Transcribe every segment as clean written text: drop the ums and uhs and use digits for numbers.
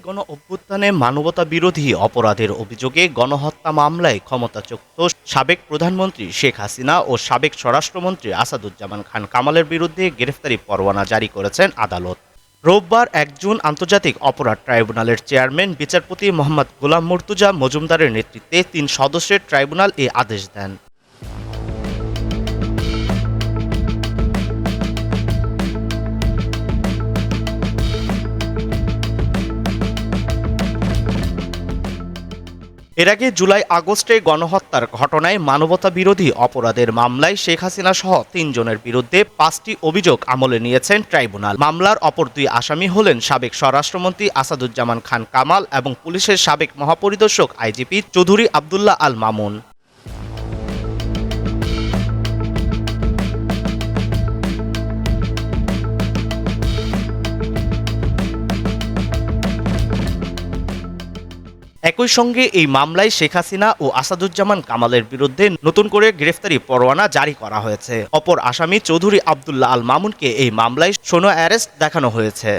গণ অভ্যুত্থানে মানবতা বিরোধী অপরাধের অভিযোগে গণহত্যা মামলায় ক্ষমতাচ্যুত সাবেক প্রধানমন্ত্রী শেখ হাসিনা ও সাবেক স্বরাষ্ট্রমন্ত্রী আসাদুজ্জামান খান কামালের বিরুদ্ধে গ্রেফতারি পরোয়ানা জারি করেছেন আদালত। রোববার ১ জুন আন্তর্জাতিক অপরাধ ট্রাইব্যুনালের চেয়ারম্যান বিচারপতি মোহাম্মদ গোলাম মর্তুজা মজুমদারের নেতৃত্বে ৩ সদস্যের ট্রাইব্যুনাল এ আদেশ দেন। এর আগে জুলাই আগস্টে গণহত্যার ঘটনায় মানবতা বিরোধী অপরাধের মামলায় শেখ হাসিনা সহ ৩ জনের বিরুদ্ধে ৫টি অভিযোগ আমলে নিয়েছেন ট্রাইব্যুনাল। মামলার অপর ২ আসামি হলেন সাবেক স্বরাষ্ট্রমন্ত্রী আসাদুজ্জামান খান কামাল এবং পুলিশের সাবেক মহাপরিদর্শক আইজিপি চৌধুরী আবদুল্লাহ আল মামুন। একই সঙ্গে এই মামলায় শেখ হাসিনা ও আসাদুজ্জামান কামালের বিরুদ্ধে নতুন করে গ্রেফতারি পরোয়ানা জারি করা হয়েছে। অপর আসামি চৌধুরী আবদুল্লাহ আল মামুনকে এই মামলায় শোনো অ্যারেস্ট দেখানো হয়েছে।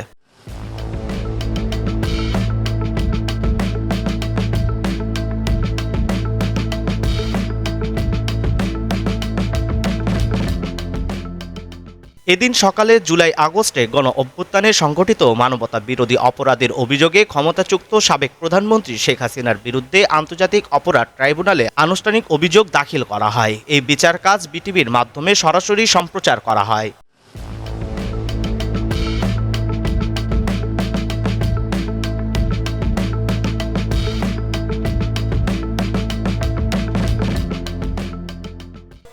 এদিন সকালে জুলাই আগস্টে গণ অভ্যুত্থানে সংঘটিত মানবতা বিরোধী অপরাধের অভিযোগে ক্ষমতাচ্যুত সাবেক প্রধানমন্ত্রী শেখ হাসিনার বিরুদ্ধে আন্তর্জাতিক অপরাধ ট্রাইব্যুনালে আনুষ্ঠানিক অভিযোগ দাখিল করা হয়। এই বিচার কাজ বিটিভির মাধ্যমে সরাসরি সম্প্রচার করা হয়।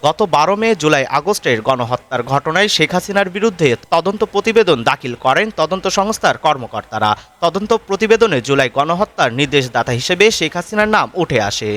গত ১২ মে জুলাই আগস্টের গণহত্যার ঘটনায় শেখ হাসিনার বিরুদ্ধে তদন্ত প্রতিবেদন দাখিল করেন তদন্ত সংস্থার কর্মকর্তারা। তদন্ত প্রতিবেদনে জুলাই গণহত্যার নির্দেশদাতা হিসেবে শেখ হাসিনার নাম উঠে আসে।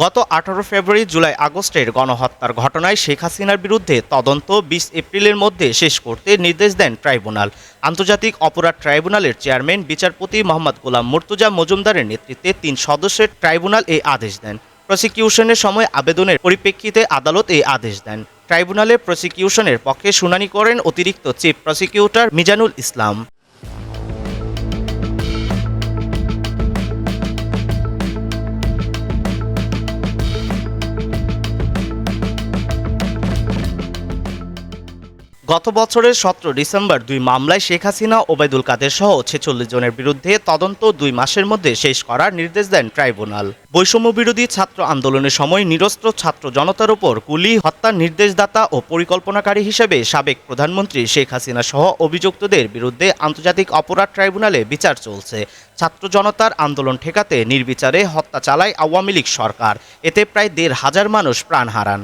গত ১৮ ফেব্রুয়ারি জুলাই আগস্টের গণহত্যার ঘটনায় শেখ হাসিনার বিরুদ্ধে তদন্ত ২০ এপ্রিলের মধ্যে শেষ করতে নির্দেশ দেন ট্রাইব্যুনাল। আন্তর্জাতিক অপরাধ ট্রাইব্যুনালের চেয়ারম্যান বিচারপতি মোহাম্মদ গোলাম মর্তুজা মজুমদারের নেতৃত্বে ৩ সদস্যের ট্রাইব্যুনাল এই আদেশ দেন। প্রসিকিউশনের সময় আবেদনের পরিপ্রেক্ষিতে আদালত এই আদেশ দেন। ট্রাইব্যুনালে প্রসিকিউশনের পক্ষে শুনানি করেন অতিরিক্ত চিফ প্রসিকিউটর মিজানুল ইসলাম। গত বছরের ১৭ ডিসেম্বর ২ মামলায় শেখ হাসিনা ওবায়দুল কাদের সহ ৪৬ জনের বিরুদ্ধে তদন্ত ২ মাসের মধ্যে শেষ করার নির্দেশ দেন ট্রাইব্যুনাল। বৈষম্য বিরোধী ছাত্র আন্দোলনের সময় নিরস্ত্র ছাত্র জনতার উপর গুলি, হত্যার নির্দেশদাতা ও পরিকল্পনাকারী হিসেবে সাবেক প্রধানমন্ত্রী শেখ হাসিনা সহ অভিযুক্তদের বিরুদ্ধে আন্তর্জাতিক অপরাধ ট্রাইব্যুনালে বিচার চলছে। ছাত্র জনতার আন্দোলন ঠেকাতে নির্বিচারে হত্যা চালায় আওয়ামী লীগ সরকার। এতে প্রায় ১৫০০ মানুষ প্রাণ হারান।